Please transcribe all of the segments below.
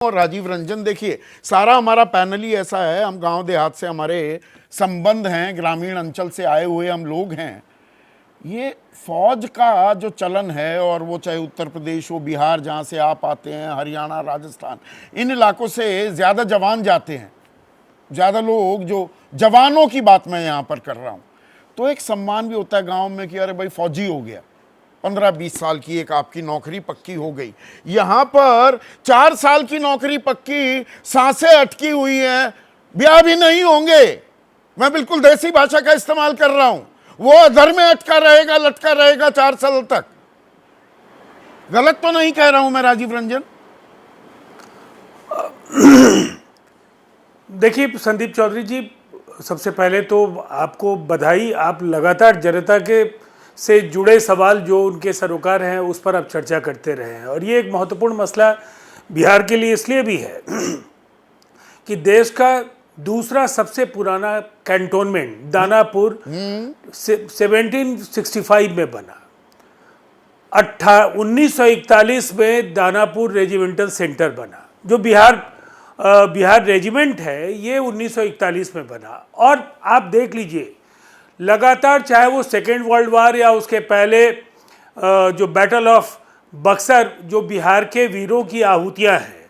और राजीव रंजन, देखिए सारा हमारा पैनल ही ऐसा है, हम गांव देहात से हमारे संबंध हैं, ग्रामीण अंचल से आए हुए हम लोग हैं। ये फौज का जो चलन है, और वो चाहे उत्तर प्रदेश हो, बिहार जहाँ से आप आते हैं, हरियाणा, राजस्थान, इन इलाकों से ज़्यादा जवान जाते हैं, ज़्यादा लोग, जो जवानों की बात मैं यहाँ पर कर रहा हूँ, तो एक सम्मान भी होता है गाँव में कि अरे भाई फौजी हो गया, 15-20 साल की एक आपकी नौकरी पक्की हो गई। यहाँ पर 4 साल की नौकरी पक्की, सांसें अटकी हुई हैं, ब्याह भी नहीं होंगे। मैं बिल्कुल देसी भाषा का इस्तेमाल कर रहा हूं। वो अधर में अटका रहेगा, लटका रहेगा 4 साल तक। गलत तो नहीं कह रहा हूं मैं राजीव रंजन? देखिए संदीप चौधरी जी, सबसे पहले तो आपको बधाई। आप लगातार जनता के से जुड़े सवाल जो उनके सरोकार हैं उस पर आप चर्चा करते रहे हैं, और ये एक महत्वपूर्ण मसला बिहार के लिए इसलिए भी है कि देश का दूसरा सबसे पुराना कैंटोनमेंट दानापुर 1765 में बना। 1941 में दानापुर रेजिमेंटल सेंटर बना। जो बिहार रेजिमेंट है ये 1941 में बना। और आप देख लीजिए लगातार, चाहे वो सेकेंड वर्ल्ड वार या उसके पहले जो बैटल ऑफ बक्सर, जो बिहार के वीरों की आहुतियां हैं,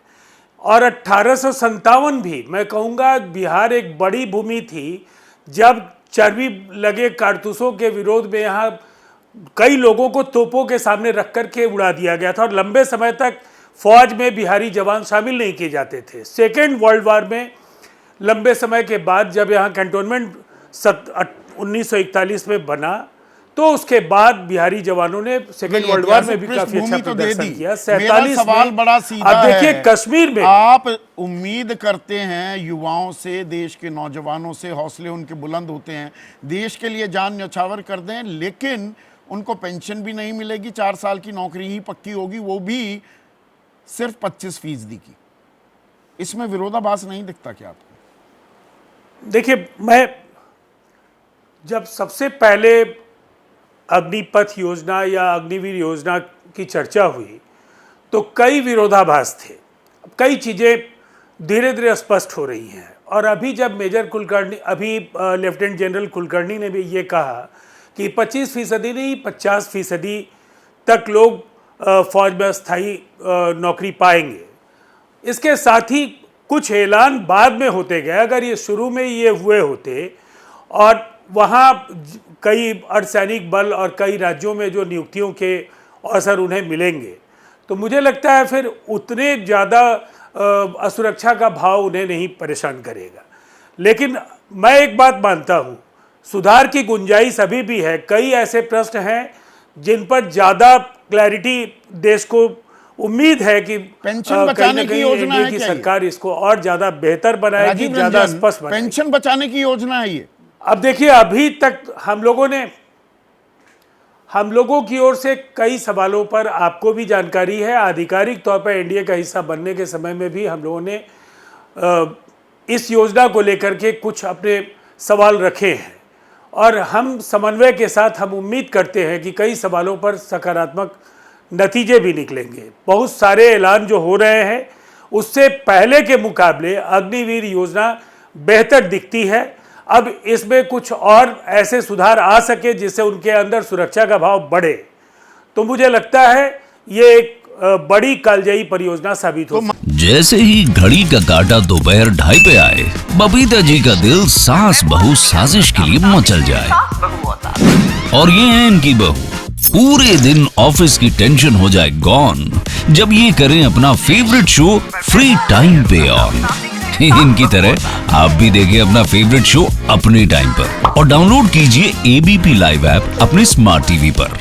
और 1857 भी मैं कहूँगा बिहार एक बड़ी भूमि थी जब चर्बी लगे कारतूसों के विरोध में यहाँ कई लोगों को तोपों के सामने रख कर के उड़ा दिया गया था, और लंबे समय तक फौज में बिहारी जवान शामिल नहीं किए जाते थे। सेकेंड वर्ल्ड वार में लंबे समय के बाद जब यहाँ कैंटोनमेंट 1941 में बना, तो उसके बाद बिहारी जवानों ने सेकेंड वर्ल्ड वार में भी काफी अच्छा प्रदर्शन किया। 47 सवाल बड़ा सीधा अब देखिए कश्मीर में आप उम्मीद करते हैं युवाओं से, देश के नौजवानों से, हौसले उनके बुलंद होते हैं, देश के लिए जान न्यौछावर कर दें, लेकिन उनको पेंशन भी नहीं मिलेगी, 4 साल की नौकरी ही पक्की होगी, वो भी सिर्फ 25% की। इसमें विरोधाभास नहीं दिखता क्या आपको? देखिए, मैं जब सबसे पहले अग्निपथ योजना या अग्निवीर योजना की चर्चा हुई तो कई विरोधाभास थे। कई चीज़ें धीरे धीरे स्पष्ट हो रही हैं, और अभी जब मेजर कुलकर्णी, अभी लेफ्टिनेंट जनरल कुलकर्णी ने भी ये कहा कि 25% नहीं 50% तक लोग फौज में स्थायी नौकरी पाएंगे। इसके साथ ही कुछ ऐलान बाद में होते गए। अगर ये शुरू में ये हुए होते और वहाँ कई अर्धसैनिक बल और कई राज्यों में जो नियुक्तियों के अवसर उन्हें मिलेंगे, तो मुझे लगता है फिर उतने ज़्यादा असुरक्षा का भाव उन्हें नहीं परेशान करेगा। लेकिन मैं एक बात मानता हूँ, सुधार की गुंजाइश अभी भी है। कई ऐसे प्रश्न हैं जिन पर ज़्यादा क्लैरिटी देश को उम्मीद है कि पेंशन बचाने की योजना है की सरकार इसको और ज़्यादा बेहतर बनाएगी, ज़्यादा स्पष्ट बनाएगी। पेंशन बचाने की योजना है ये। अब देखिए, अभी तक हम लोगों की ओर से कई सवालों पर आपको भी जानकारी है, आधिकारिक तौर पर एनडीए का हिस्सा बनने के समय में भी हम लोगों ने इस योजना को लेकर के कुछ अपने सवाल रखे हैं, और हम समन्वय के साथ हम उम्मीद करते हैं कि कई सवालों पर सकारात्मक नतीजे भी निकलेंगे। बहुत सारे ऐलान जो हो रहे हैं उससे पहले के मुकाबले अग्निवीर योजना बेहतर दिखती है। अब इसमें कुछ और ऐसे सुधार आ सके जिससे उनके अंदर सुरक्षा का भाव बढ़े, तो मुझे लगता है ये एक बड़ी कालजयी परियोजना साबित हो। जैसे ही घड़ी का काटा दोपहर 2:30 पे आए, बबीता जी का दिल सास बहू साजिश के लिए मचल जाए। और ये है इनकी बहू, पूरे दिन ऑफिस की टेंशन हो जाए गॉन जब ये करें अपना फेवरेट शो फ्री टाइम पे ऑन। इनकी तरह आप भी देखिए अपना फेवरेट शो अपने टाइम पर, और डाउनलोड कीजिए एबीपी लाइव ऐप अपने स्मार्ट टीवी पर।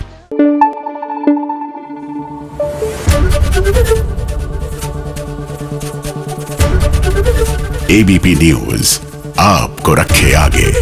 एबीपी न्यूज आपको रखे आगे।